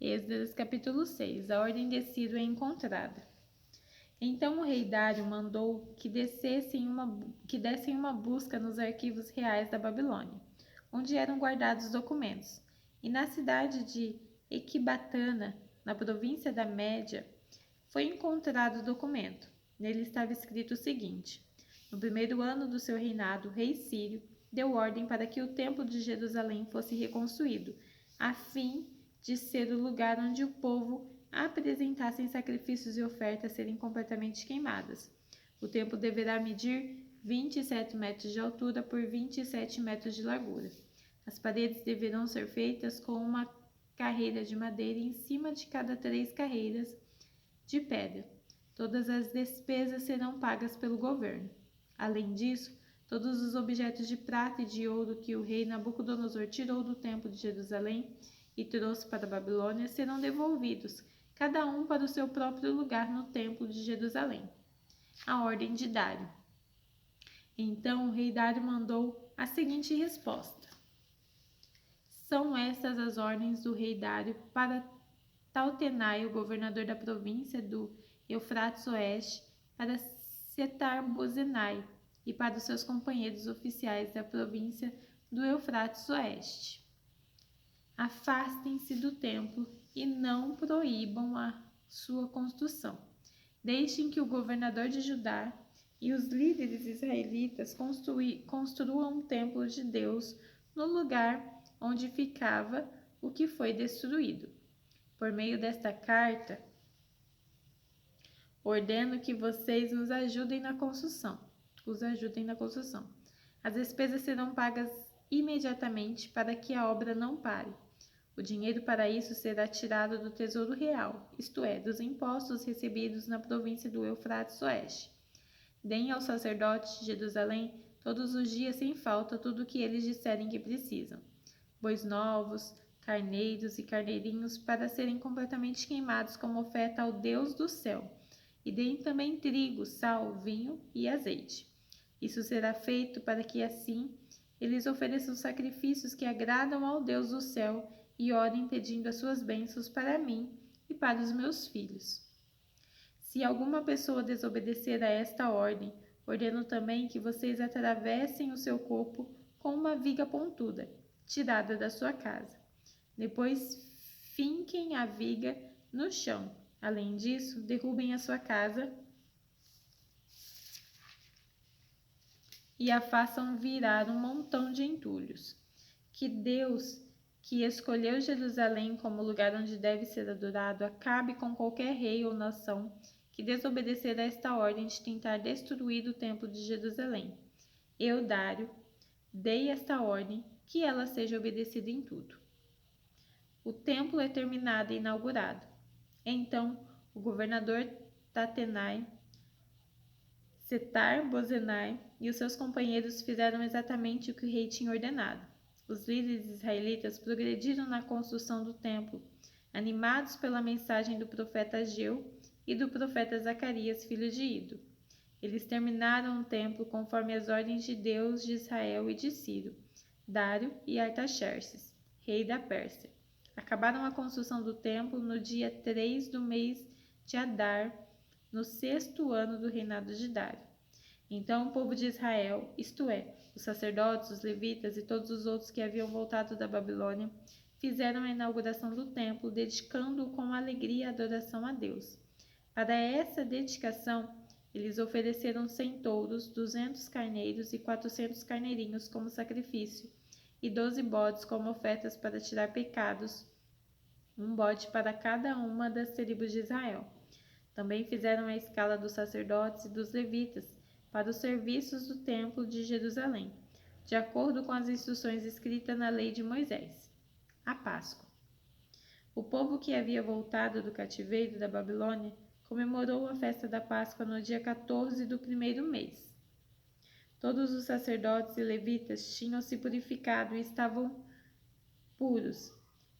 Êxodo capítulo 6. A ordem de Ciro é encontrada. Então o rei Dário mandou que dessem uma busca nos arquivos reais da Babilônia, onde eram guardados documentos. E na cidade de Equibatana, na província da Média, foi encontrado o documento. Nele estava escrito o seguinte: no primeiro ano do seu reinado, o rei Sírio deu ordem para que o templo de Jerusalém fosse reconstruído, a fim de ser o lugar onde o povo apresentassem sacrifícios e ofertas serem completamente queimadas. O templo deverá medir 27 metros de altura por 27 metros de largura. As paredes deverão ser feitas com uma carreira de madeira em cima de cada 3 carreiras de pedra. Todas as despesas serão pagas pelo governo. Além disso, todos os objetos de prata e de ouro que o rei Nabucodonosor tirou do templo de Jerusalém e trouxe para a Babilônia serão devolvidos, cada um para o seu próprio lugar no templo de Jerusalém. A ordem de Dário. Então o rei Dário mandou a seguinte resposta: são estas as ordens do rei Dário para Tautenai, o governador da província do Eufrates Oeste, para Setar-Bozenai e para os seus companheiros oficiais da província do Eufrates Oeste. Afastem-se do templo e não proíbam a sua construção. Deixem que o governador de Judá e os líderes israelitas construam um templo de Deus no lugar onde ficava o que foi destruído. Por meio desta carta, ordeno que vocês nos ajudem na construção. As despesas serão pagas imediatamente para que a obra não pare. O dinheiro para isso será tirado do tesouro real, isto é, dos impostos recebidos na província do Eufrates Oeste. Deem aos sacerdotes de Jerusalém todos os dias sem falta tudo o que eles disserem que precisam: bois novos, carneiros e carneirinhos para serem completamente queimados como oferta ao Deus do céu. E deem também trigo, sal, vinho e azeite. Isso será feito para que assim eles ofereçam sacrifícios que agradam ao Deus do céu e orem pedindo as suas bênçãos para mim e para os meus filhos. Se alguma pessoa desobedecer a esta ordem, ordeno também que vocês atravessem o seu corpo com uma viga pontuda, tirada da sua casa. Depois finquem a viga no chão. Além disso, derrubem a sua casa e a façam virar um montão de entulhos. Que Deus, que escolheu Jerusalém como lugar onde deve ser adorado, acabe com qualquer rei ou nação que desobedecer a esta ordem de tentar destruir o templo de Jerusalém. Eu, Dário, dei esta ordem, que ela seja obedecida em tudo. O templo é terminado e inaugurado. Então, o governador Tatenai, Setar-Bozenai e os seus companheiros fizeram exatamente o que o rei tinha ordenado. Os líderes israelitas progrediram na construção do templo, animados pela mensagem do profeta Ageu e do profeta Zacarias, filho de Ido. Eles terminaram o templo conforme as ordens de Deus de Israel e de Ciro, Dário e Artaxerxes, rei da Pérsia. Acabaram a construção do templo no dia 3 do mês de Adar, no 6º ano do reinado de Dário. Então o povo de Israel, isto é, os sacerdotes, os levitas e todos os outros que haviam voltado da Babilônia, fizeram a inauguração do templo, dedicando-o com alegria e adoração a Deus. Para essa dedicação, eles ofereceram 100 touros, 200 carneiros e 400 carneirinhos como sacrifício, e 12 bodes como ofertas para tirar pecados, um bode para cada uma das tribos de Israel. Também fizeram a escala dos sacerdotes e dos levitas para os serviços do templo de Jerusalém, de acordo com as instruções escritas na lei de Moisés. A Páscoa. O povo que havia voltado do cativeiro da Babilônia comemorou a festa da Páscoa no dia 14 do 1º mês. Todos os sacerdotes e levitas tinham se purificado e estavam puros.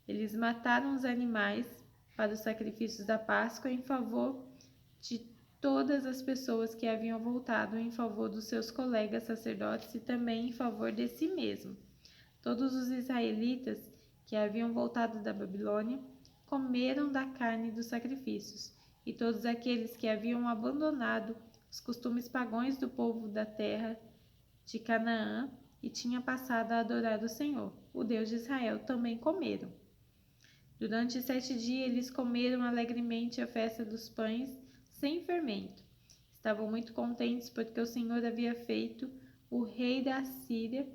Eles mataram os animais para os sacrifícios da Páscoa em favor de todas as pessoas que haviam voltado, em favor dos seus colegas sacerdotes e também em favor de si mesmo. Todos os israelitas que haviam voltado da Babilônia comeram da carne dos sacrifícios, e todos aqueles que haviam abandonado os costumes pagãos do povo da terra de Canaã e tinha passado a adorar o Senhor, o Deus de Israel, também comeram. Durante 7 dias eles comeram alegremente a festa dos pães sem fermento. Estavam muito contentes porque o Senhor havia feito o rei da Assíria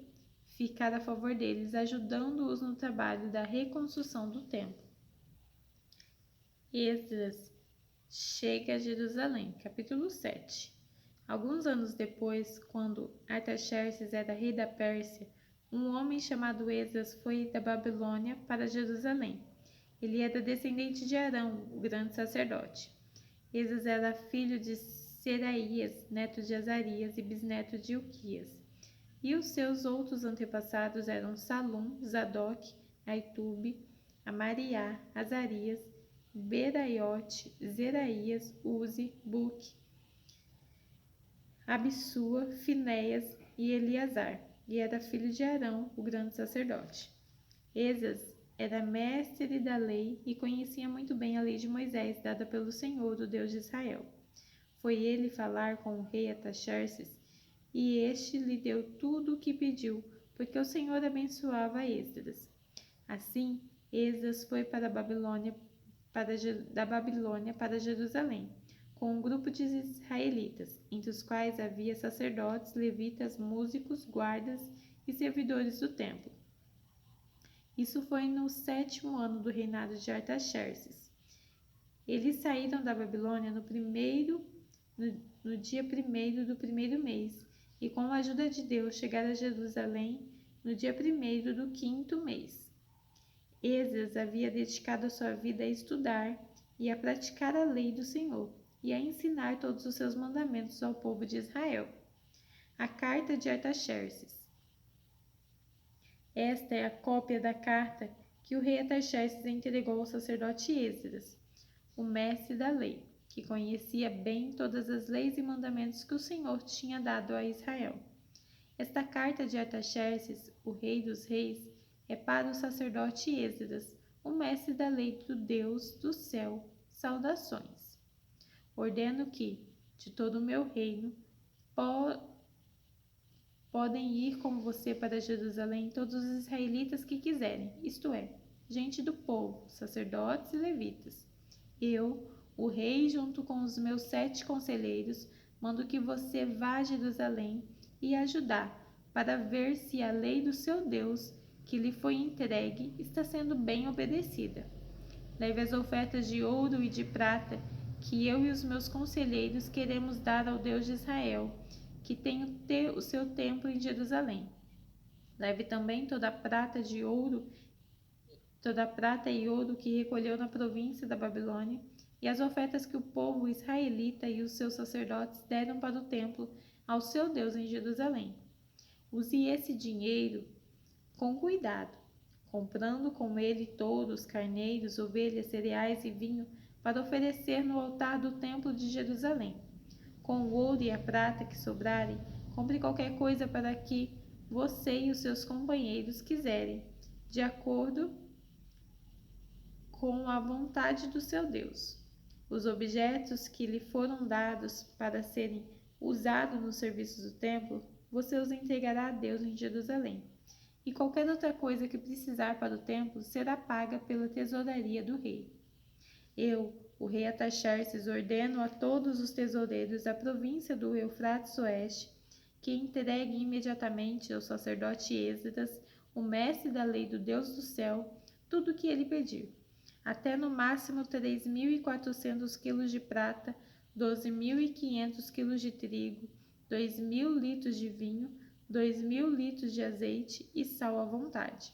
ficar a favor deles, ajudando-os no trabalho da reconstrução do templo. Esdras chega a Jerusalém, capítulo 7. Alguns anos depois, quando Artaxerxes era rei da Pérsia, um homem chamado Esdras foi da Babilônia para Jerusalém. Ele era descendente de Arão, o grande sacerdote. Esdras era filho de Seraías, neto de Azarias e bisneto de Ilquias. E os seus outros antepassados eram Salum, Zadok, Aitube, Amariá, Azarias, Beraiote, Zeraías, Uzi, Buque, Abissua, Finéias e Eleazar, e era filho de Arão, o grande sacerdote. Esdras era mestre da lei e conhecia muito bem a lei de Moisés, dada pelo Senhor, o Deus de Israel. Foi ele falar com o rei Artaxerxes, e este lhe deu tudo o que pediu, porque o Senhor abençoava Esdras. Assim, Esdras foi da Babilônia para Jerusalém, com um grupo de israelitas, entre os quais havia sacerdotes, levitas, músicos, guardas e servidores do templo. Isso foi no 7º ano do reinado de Artaxerxes. Eles saíram da Babilônia no dia 1º do 1º mês, e com a ajuda de Deus chegaram a Jerusalém no dia 1º do 5º mês. Esdras havia dedicado a sua vida a estudar e a praticar a lei do Senhor, e a ensinar todos os seus mandamentos ao povo de Israel. A carta de Artaxerxes. Esta é a cópia da carta que o rei Artaxerxes entregou ao sacerdote Esdras, o mestre da lei, que conhecia bem todas as leis e mandamentos que o Senhor tinha dado a Israel. Esta carta de Artaxerxes, o rei dos reis, é para o sacerdote Esdras, o mestre da lei do Deus do céu. Saudações. Ordeno que, de todo o meu reino, podem ir com você para Jerusalém todos os israelitas que quiserem, isto é, gente do povo, sacerdotes e levitas. Eu, o rei, junto com os meus 7 conselheiros, mando que você vá a Jerusalém e ajudar, para ver se a lei do seu Deus, que lhe foi entregue, está sendo bem obedecida. Leve as ofertas de ouro e de prata que eu e os meus conselheiros queremos dar ao Deus de Israel, que tem o seu templo em Jerusalém. Leve também toda a prata e ouro que recolheu na província da Babilônia, e as ofertas que o povo israelita e os seus sacerdotes deram para o templo ao seu Deus em Jerusalém. Use esse dinheiro com cuidado, comprando com ele touros, carneiros, ovelhas, cereais e vinho para oferecer no altar do templo de Jerusalém. Com o ouro e a prata que sobrarem, compre qualquer coisa para que você e os seus companheiros quiserem, de acordo com a vontade do seu Deus. Os objetos que lhe foram dados para serem usados nos serviços do templo, você os entregará a Deus em Jerusalém. E qualquer outra coisa que precisar para o templo será paga pela tesouraria do rei. Eu, o rei Artaxerxes, ordeno a todos os tesoureiros da província do Eufrates Oeste que entreguem imediatamente ao sacerdote Esdras, o mestre da lei do Deus do céu, tudo o que ele pedir. Até no máximo 3.400 quilos de prata, 12.500 quilos de trigo, 2.000 litros de vinho, 2.000 litros de azeite e sal à vontade.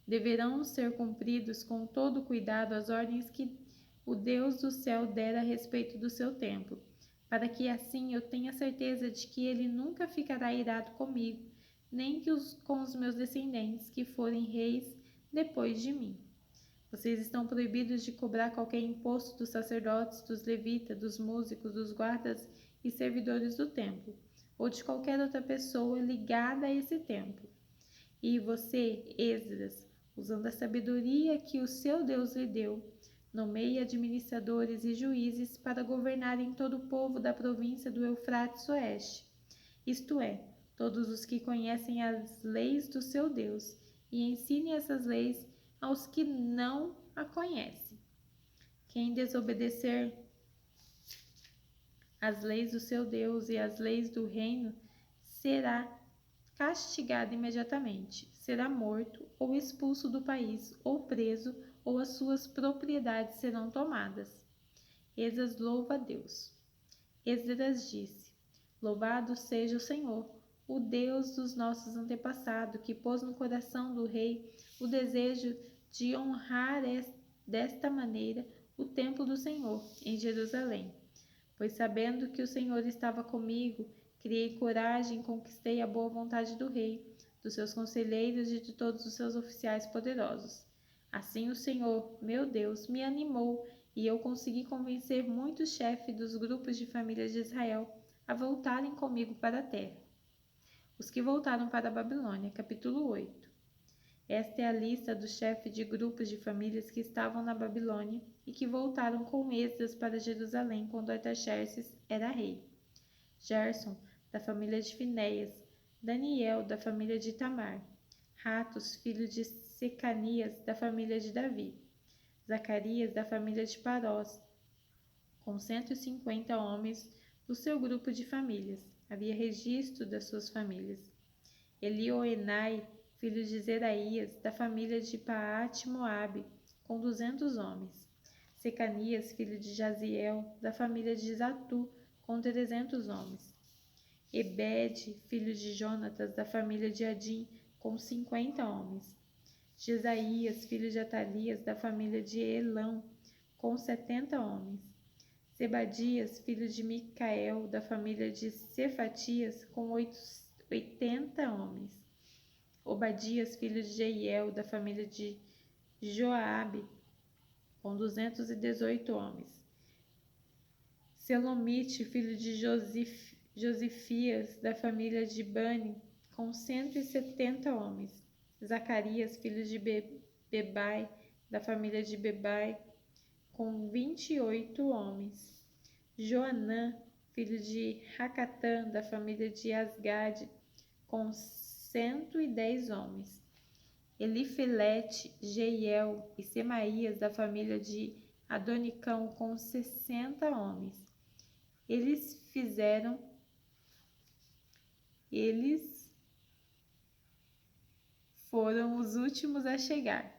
Deverão ser cumpridos com todo cuidado as ordens que o Deus do céu dera a respeito do seu templo, para que assim eu tenha certeza de que ele nunca ficará irado comigo, nem com os meus descendentes, que forem reis depois de mim. Vocês estão proibidos de cobrar qualquer imposto dos sacerdotes, dos levitas, dos músicos, dos guardas e servidores do templo, ou de qualquer outra pessoa ligada a esse templo. E você, Esdras, usando a sabedoria que o seu Deus lhe deu, nomeie administradores e juízes para governarem todo o povo da província do Eufrates Oeste, isto é, todos os que conhecem as leis do seu Deus, e ensine essas leis aos que não a conhecem. Quem desobedecer às leis do seu Deus e às leis do reino será castigado imediatamente, será morto ou expulso do país, ou preso, ou as suas propriedades serão tomadas. Esdras louva a Deus. Esdras disse: Louvado seja o Senhor, o Deus dos nossos antepassados, que pôs no coração do rei o desejo de honrar desta maneira o templo do Senhor em Jerusalém. Pois sabendo que o Senhor estava comigo, criei coragem e conquistei a boa vontade do rei, dos seus conselheiros e de todos os seus oficiais poderosos. Assim o Senhor, meu Deus, me animou e eu consegui convencer muitos chefes dos grupos de famílias de Israel a voltarem comigo para a terra. Os que voltaram para a Babilônia, capítulo 8. Esta é a lista dos chefes de grupos de famílias que estavam na Babilônia e que voltaram com Esdras para Jerusalém quando Artaxerxes era rei. Gerson, da família de Finéias, Daniel, da família de Itamar, Ratos, filho de Secanias, da família de Davi, Zacarias, da família de Parós, com 150 homens do seu grupo de famílias. Havia registro das suas famílias. Elioenai, filho de Zeraías, da família de Paate-Moabe, com 200 homens. Secanias, filho de Jaziel, da família de Zatu, com 300 homens. Ebed, filho de Jonatas, da família de Adim, com 50 homens. Jesaías, filho de Atalias, da família de Elão, com 70 homens. Zebadias, filho de Micael, da família de Cefatias, com 80 homens. Obadias, filho de Jeiel, da família de Joabe, com 218 homens. Selomite, filho de Josifias, da família de Bani, com 170 homens. Zacarias, filho de Bebai, da família de Bebai, com 28 homens. Joanã, filho de Racatã, da família de Asgade, com 110 homens. Elifelete, Jeiel e Semaías, da família de Adonicão, com 60 homens. Eles foram os últimos a chegar.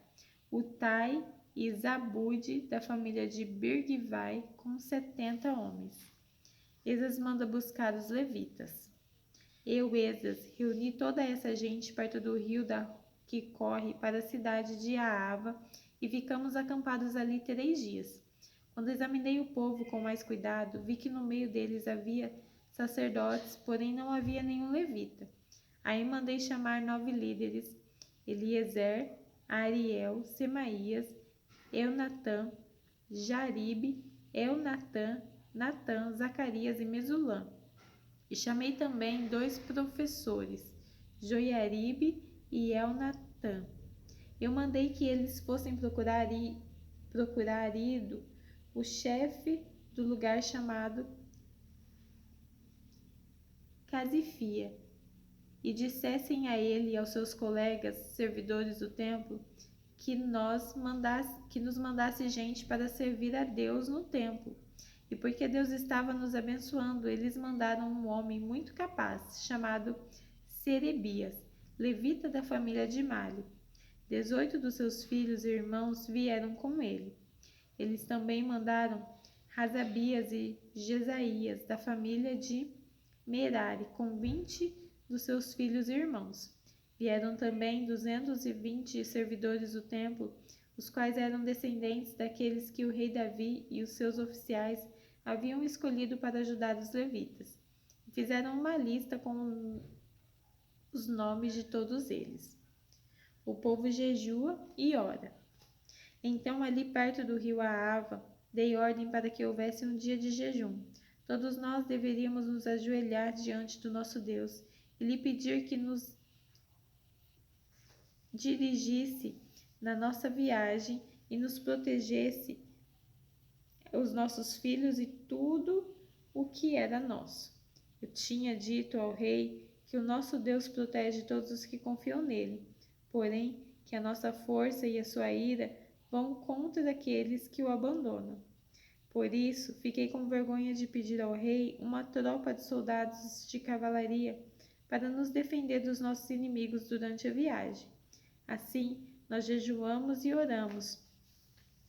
Utai e Zabude, da família de Birgivai, com 70 homens. Esdras manda buscar os levitas. Eu, Esdras, reuni toda essa gente perto do rio que corre para a cidade de Aava e ficamos acampados ali 3 dias. Quando examinei o povo com mais cuidado, vi que no meio deles havia sacerdotes, porém não havia nenhum levita. Aí mandei chamar 9 líderes: Eliezer, Ariel, Semaías, Eunatã, Jaribe, Eunatã, Natã, Zacarias e Mesulã. E chamei também 2 professores, Joiaribe e Elnatã. Eu mandei que eles fossem procurar o chefe do lugar chamado Casifia, e dissessem a ele e aos seus colegas, servidores do templo, que nos mandasse gente para servir a Deus no templo. E porque Deus estava nos abençoando, eles mandaram um homem muito capaz, chamado Serebias, levita da família de Mali. 18 dos seus filhos e irmãos vieram com ele. Eles também mandaram Razabias e Jesaías, da família de Merari, com 20 dos seus filhos e irmãos. Vieram também 220 servidores do templo, os quais eram descendentes daqueles que o rei Davi e os seus oficiais haviam escolhido para ajudar os levitas. Fizeram uma lista com os nomes de todos eles. O povo jejua e ora. Então, ali perto do rio Aava, dei ordem para que houvesse um dia de jejum. Todos nós deveríamos nos ajoelhar diante do nosso Deus e lhe pedir que nos dirigisse na nossa viagem e nos protegesse os nossos filhos e tudo o que era nosso. Eu tinha dito ao rei que o nosso Deus protege todos os que confiam nele, porém que a nossa força e a sua ira vão contra aqueles que o abandonam. Por isso, fiquei com vergonha de pedir ao rei uma tropa de soldados de cavalaria para nos defender dos nossos inimigos durante a viagem. Assim, nós jejuamos e oramos,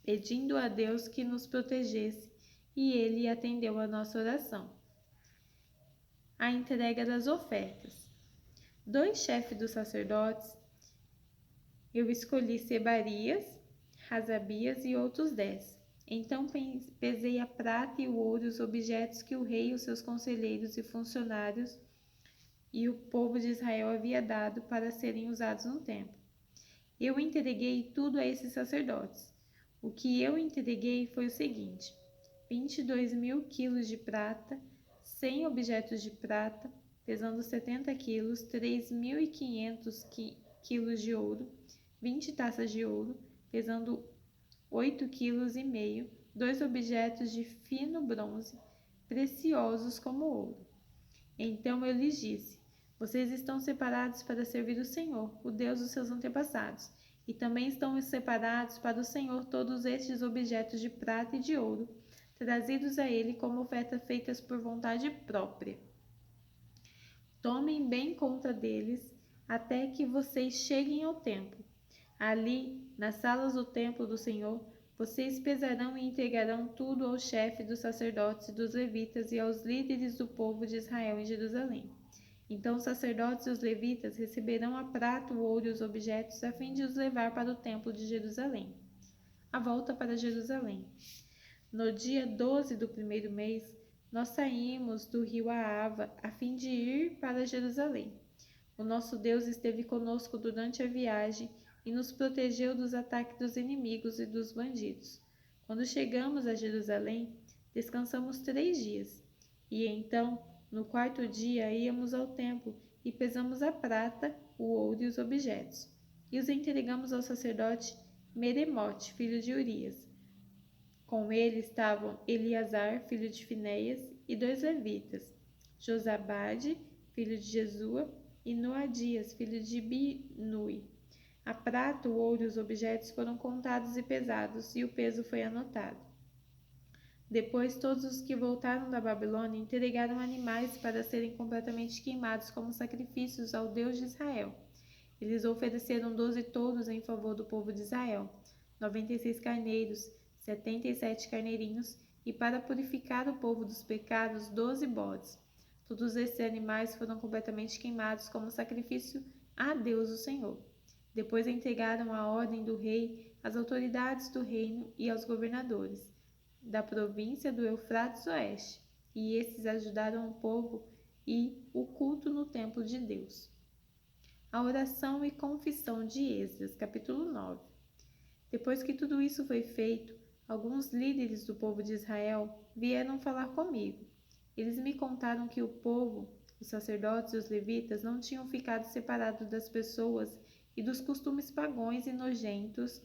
pedindo a Deus que nos protegesse, e ele atendeu a nossa oração. A entrega das ofertas. 2 chefes dos sacerdotes, eu escolhi Sebarias, Razabias e outros 10. Então pesei a prata e o ouro, os objetos que o rei, os seus conselheiros e funcionários e o povo de Israel havia dado para serem usados no templo. Eu entreguei tudo a esses sacerdotes. O que eu entreguei foi o seguinte: 22.000 quilos de prata, 100 objetos de prata, pesando 70 quilos, 3.500 quilos de ouro, 20 taças de ouro, pesando 8,5 quilos, 2 objetos de fino bronze, preciosos como ouro. Então eu lhes disse: vocês estão separados para servir o Senhor, o Deus dos seus antepassados, e também estão separados para o Senhor todos estes objetos de prata e de ouro, trazidos a ele como oferta feitas por vontade própria. Tomem bem conta deles até que vocês cheguem ao templo. Ali, nas salas do templo do Senhor, vocês pesarão e entregarão tudo ao chefe dos sacerdotes e dos levitas e aos líderes do povo de Israel em Jerusalém. Então os sacerdotes e os levitas receberão a prata, o ouro e os objetos a fim de os levar para o templo de Jerusalém. A volta para Jerusalém. No dia 12 do primeiro mês, nós saímos do rio Ahava a fim de ir para Jerusalém. O nosso Deus esteve conosco durante a viagem e nos protegeu dos ataques dos inimigos e dos bandidos. Quando chegamos a Jerusalém, descansamos 3 dias. E então, no 4º dia, íamos ao templo e pesamos a prata, o ouro e os objetos. E os entregamos ao sacerdote Meremote, filho de Urias. Com ele estavam Eleazar, filho de Finéias, e 2 levitas, Josabade, filho de Jesua, e Noadias, filho de Binui. A prata, o ouro e os objetos foram contados e pesados, e o peso foi anotado. Depois, todos os que voltaram da Babilônia entregaram animais para serem completamente queimados como sacrifícios ao Deus de Israel. Eles ofereceram 12 touros em favor do povo de Israel, 96 carneiros, 77 carneirinhos, e para purificar o povo dos pecados, 12 bodes. Todos esses animais foram completamente queimados como sacrifício a Deus o Senhor. Depois entregaram a ordem do rei às autoridades do reino e aos governadores da província do Eufrates Oeste, e esses ajudaram o povo e o culto no templo de Deus. A oração e confissão de Esdras, capítulo 9. Depois que tudo isso foi feito, alguns líderes do povo de Israel vieram falar comigo. Eles me contaram que o povo, os sacerdotes e os levitas não tinham ficado separados das pessoas e dos costumes pagãos e nojentos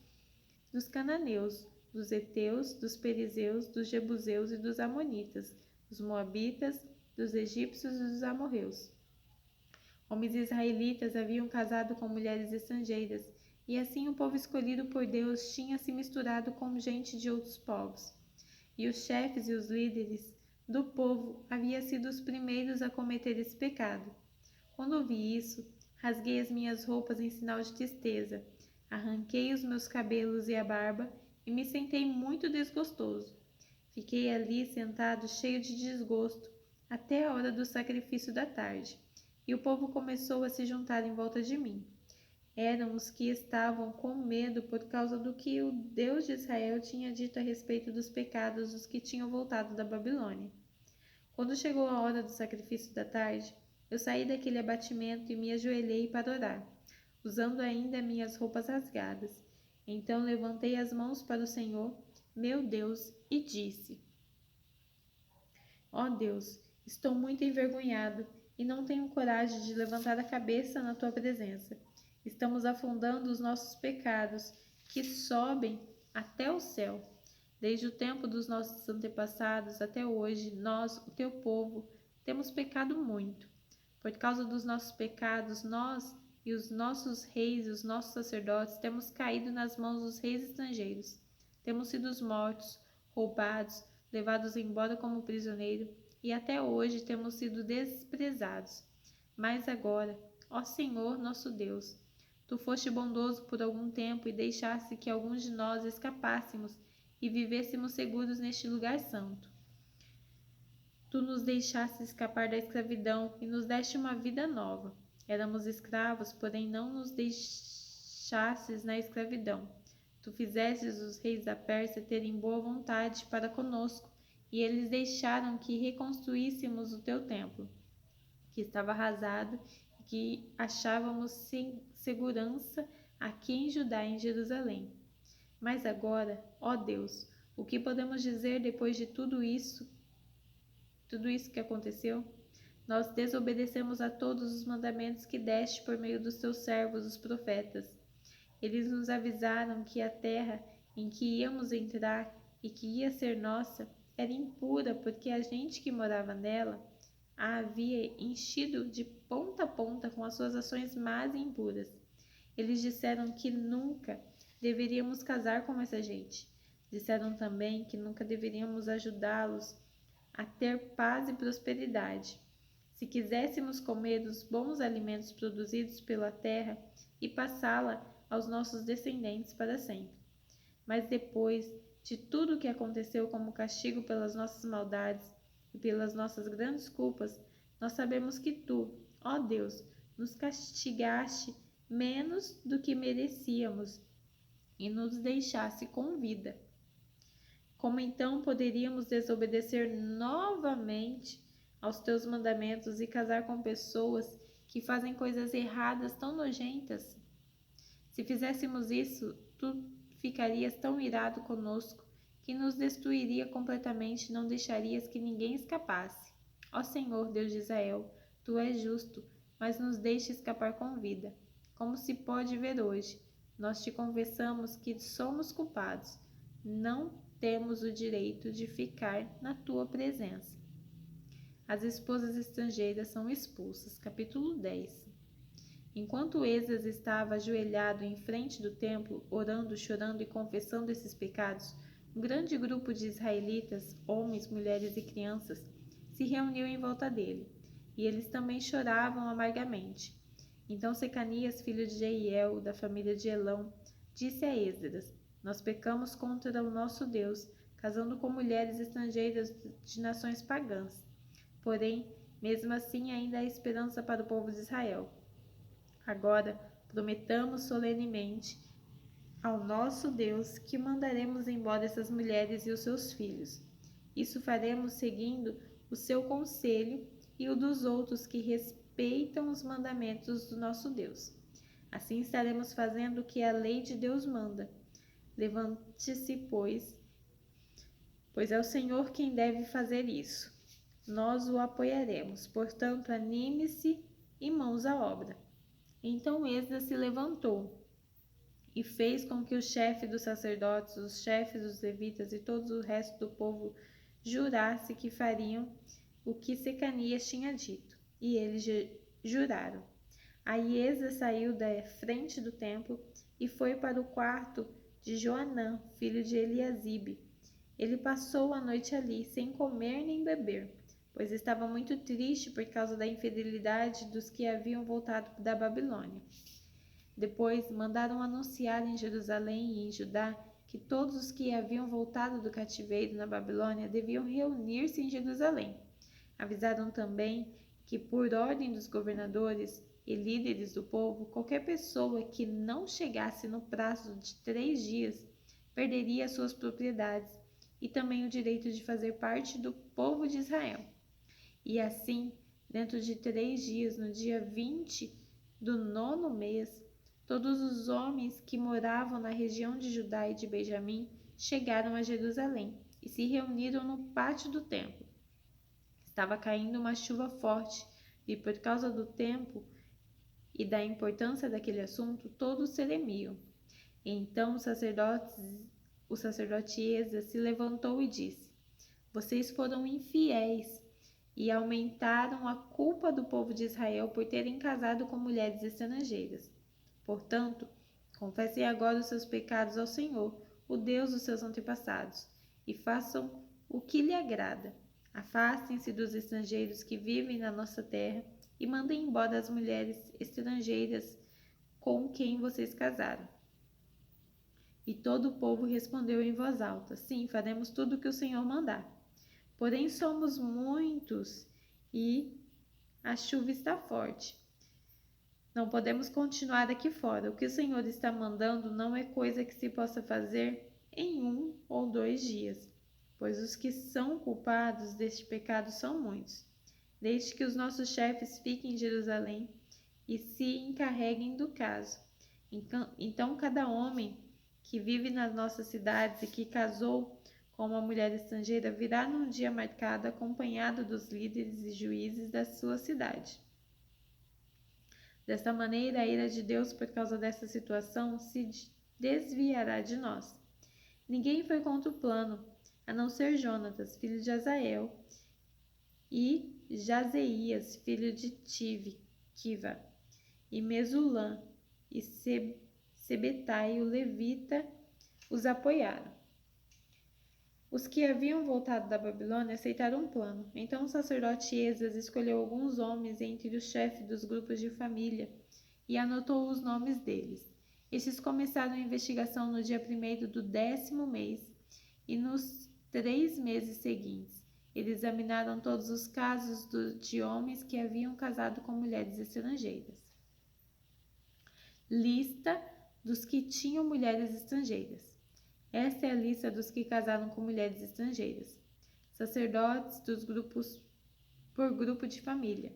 dos cananeus, dos heteus, dos perizeus, dos jebuseus e dos amonitas, dos moabitas, dos egípcios e dos amorreus. Homens israelitas haviam casado com mulheres estrangeiras, e assim o povo escolhido por Deus tinha se misturado com gente de outros povos. E os chefes e os líderes do povo haviam sido os primeiros a cometer esse pecado. Quando ouvi isso, rasguei as minhas roupas em sinal de tristeza, arranquei os meus cabelos e a barba e me sentei muito desgostoso. Fiquei ali sentado cheio de desgosto até a hora do sacrifício da tarde, e o povo começou a se juntar em volta de mim. Eram os que estavam com medo por causa do que o Deus de Israel tinha dito a respeito dos pecados dos que tinham voltado da Babilônia. Quando chegou a hora do sacrifício da tarde, eu saí daquele abatimento e me ajoelhei para orar, usando ainda minhas roupas rasgadas. Então levantei as mãos para o Senhor, meu Deus, e disse: Ó Deus, estou muito envergonhado e não tenho coragem de levantar a cabeça na tua presença. Estamos afundando os nossos pecados que sobem até o céu. Desde o tempo dos nossos antepassados até hoje, nós, o teu povo, temos pecado muito. Por causa dos nossos pecados, nós e os nossos reis e os nossos sacerdotes temos caído nas mãos dos reis estrangeiros. Temos sido mortos, roubados, levados embora como prisioneiro, e até hoje temos sido desprezados. Mas agora, ó Senhor nosso Deus, tu foste bondoso por algum tempo e deixaste que alguns de nós escapássemos e vivêssemos seguros neste lugar santo. Tu nos deixaste escapar da escravidão e nos deste uma vida nova. Éramos escravos, porém não nos deixastes na escravidão. Tu fizestes os reis da Pérsia terem boa vontade para conosco, e eles deixaram que reconstruíssemos o teu templo, que estava arrasado e que achávamos sem segurança aqui em Judá e em Jerusalém. Mas agora, ó Deus, o que podemos dizer depois de tudo isso que aconteceu? Nós desobedecemos a todos os mandamentos que deste por meio dos teus servos, os profetas. Eles nos avisaram que a terra em que íamos entrar e que ia ser nossa era impura, porque a gente que morava nela a havia enchido de ponta a ponta com as suas ações más e impuras. Eles disseram que nunca deveríamos casar com essa gente. Disseram também que nunca deveríamos ajudá-los a ter paz e prosperidade. Se quiséssemos comer os bons alimentos produzidos pela terra e passá-la aos nossos descendentes para sempre. Mas depois de tudo o que aconteceu como castigo pelas nossas maldades e pelas nossas grandes culpas, nós sabemos que tu, ó Deus, nos castigaste menos do que merecíamos e nos deixaste com vida. Como então poderíamos desobedecer novamente aos teus mandamentos e casar com pessoas que fazem coisas erradas tão nojentas? Se fizéssemos isso, tu ficarias tão irado conosco que nos destruiria completamente e não deixarias que ninguém escapasse. Ó Senhor, Deus de Israel, tu és justo, mas nos deixa escapar com vida. Como se pode ver hoje, nós te confessamos que somos culpados. Não temos o direito de ficar na tua presença. As esposas estrangeiras são expulsas. Capítulo 10. Enquanto Esdras estava ajoelhado em frente do templo, orando, chorando e confessando esses pecados, um grande grupo de israelitas, homens, mulheres e crianças, se reuniu em volta dele, e eles também choravam amargamente. Então Secanias, filho de Jeiel, da família de Elão, disse a Esdras: Nós pecamos contra o nosso Deus, casando com mulheres estrangeiras de nações pagãs. Porém, mesmo assim, ainda há esperança para o povo de Israel. Agora, prometamos solenemente ao nosso Deus que mandaremos embora essas mulheres e os seus filhos. Isso faremos seguindo o seu conselho e o dos outros que respeitam os mandamentos do nosso Deus. Assim estaremos fazendo o que a lei de Deus manda. Levante-se, pois é o Senhor quem deve fazer isso. Nós o apoiaremos. Portanto, anime-se e mãos à obra. Então Esdras se levantou e fez com que o chefe dos sacerdotes, os chefes dos levitas e todo o resto do povo jurasse que fariam o que Secanias tinha dito. E eles juraram. Aí Esdras saiu da frente do templo e foi para o quarto de Joanã, filho de Eliasibe. Ele passou a noite ali, sem comer nem beber, pois estava muito triste por causa da infidelidade dos que haviam voltado da Babilônia. Depois mandaram anunciar em Jerusalém e em Judá que todos os que haviam voltado do cativeiro na Babilônia deviam reunir-se em Jerusalém. Avisaram também que, por ordem dos governadores e líderes do povo, qualquer pessoa que não chegasse no prazo de 3 dias perderia suas propriedades e também o direito de fazer parte do povo de Israel. E assim, dentro de 3 dias, no dia 20 do 9º mês, todos os homens que moravam na região de Judá e de Benjamim chegaram a Jerusalém e se reuniram no pátio do templo. Estava caindo uma chuva forte e, por causa do tempo e da importância daquele assunto, todos se tremiam. Então o sacerdote Esdras se levantou e disse: Vocês foram infiéis e aumentaram a culpa do povo de Israel por terem casado com mulheres estrangeiras. Portanto, confessem agora os seus pecados ao Senhor, o Deus dos seus antepassados, e façam o que lhe agrada. Afastem-se dos estrangeiros que vivem na nossa terra e mandem embora as mulheres estrangeiras com quem vocês casaram. E todo o povo respondeu em voz alta: Sim, faremos tudo o que o Senhor mandar. Porém, somos muitos e a chuva está forte. Não podemos continuar aqui fora. O que o Senhor está mandando não é coisa que se possa fazer em 1 ou 2 dias, pois os que são culpados deste pecado são muitos. Deixe que os nossos chefes fiquem em Jerusalém e se encarreguem do caso. Então cada homem que vive nas nossas cidades e que casou com uma mulher estrangeira virá num dia marcado acompanhado dos líderes e juízes da sua cidade. Desta maneira, a ira de Deus por causa dessa situação se desviará de nós. Ninguém foi contra o plano, a não ser Jonatas, filho de Azael, e Jazeias, filho de Kiva, e Mesulã, e Sebetai, o levita, os apoiaram. Os que haviam voltado da Babilônia aceitaram o plano. Então o sacerdote Esdras escolheu alguns homens entre os chefes dos grupos de família e anotou os nomes deles. Estes começaram a investigação no dia 1º do 10º mês e nos 3 meses seguintes. Eles examinaram todos os casos de homens que haviam casado com mulheres estrangeiras. Lista dos que tinham mulheres estrangeiras. Esta é a lista dos que casaram com mulheres estrangeiras. Sacerdotes dos grupos por grupo de família: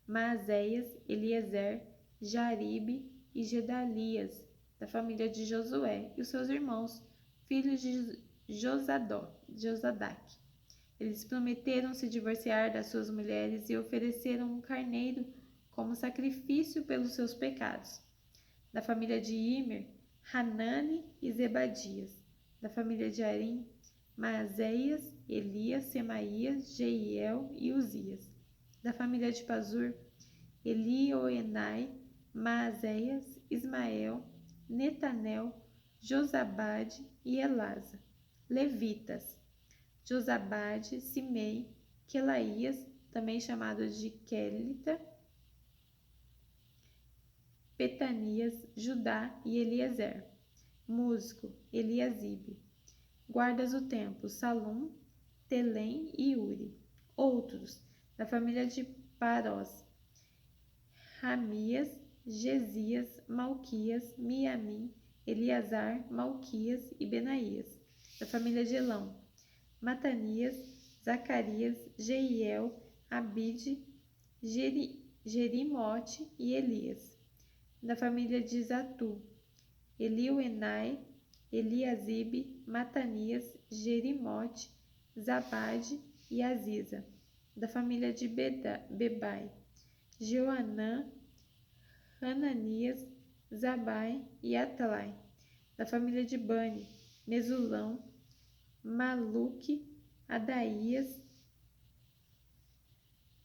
Maazéias, Eliezer, Jaribe e Gedalias, da família de Josué, e os seus irmãos, filhos de Josadaque. Eles prometeram se divorciar das suas mulheres e ofereceram um carneiro como sacrifício pelos seus pecados. Da família de Imer, Hanani e Zebadias. Da família de Arim, Maazéias, Elias, Semaías, Jeiel e Uzias. Da família de Pazur, Elioenai, Maazéias, Ismael, Netanel, Josabade e Elasa. Levitas: Josabade, Simei, Quelaías, também chamado de Quelita, Petanias, Judá e Eliezer. Músico: Eliasibe. Guardas do templo: Salum, Telém e Uri. Outros: da família de Parós: Ramias, Gesias, Malquias, Miamim, Eleazar, Malquias e Benaías. Da família de Elão: Matanias, Zacarias, Jeiel, Abide, Jerimote e Elias. Da família de Zatu: Elioenai, Eliasibe, Matanias, Jerimote, Zabade e Aziza. Da família de Bebai: Joanã, Hananias, Zabai e Atlai. Da família de Bani: Mesulão, Maluque, Adaías,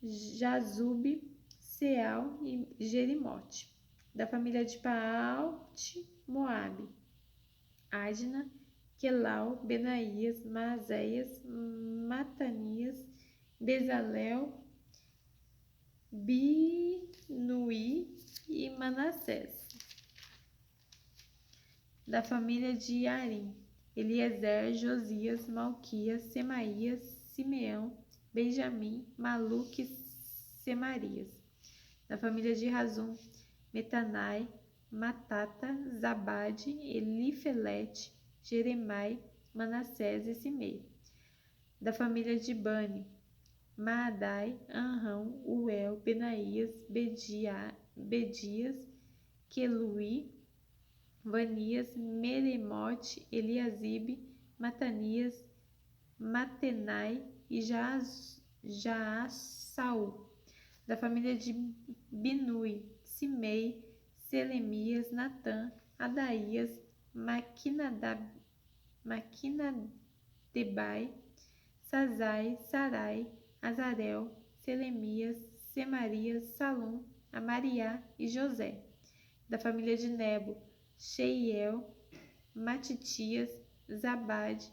Jazube, Seal e Jerimote. Da família de Paalte, Moabe: Adna, Quelau, Benaías, Maazéias, Matanias, Bezalel, Binuí e Manassés. Da família de Arim: Eliezer, Josias, Malquias, Semaías, Simeão, Benjamim, Maluque e Semarias. Da família de Razum: Metanai, Matata, Zabade, Elifelete, Jeremai, Manassés e Simei. Da família de Bani: Maadai, Anrão, Uel, Benaías, Bedias, Queluí, Vanias, Meremote, Eliasibe, Matanias, Matenai e Jaasaú. Da família de Binui: Simei, Selemias, Natã, Adaías, Maquinadebai, Sazai, Sarai, Azarel, Selemias, Semarias, Salum, Amariá e José. Da família de Nebo, Sheiel, Matitias, Zabade,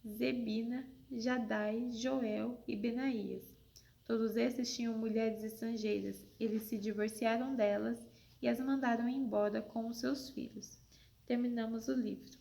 Zebina, Jadai, Joel e Benaías. Todos esses tinham mulheres estrangeiras. Eles se divorciaram delas e as mandaram embora com os seus filhos. Terminamos o livro.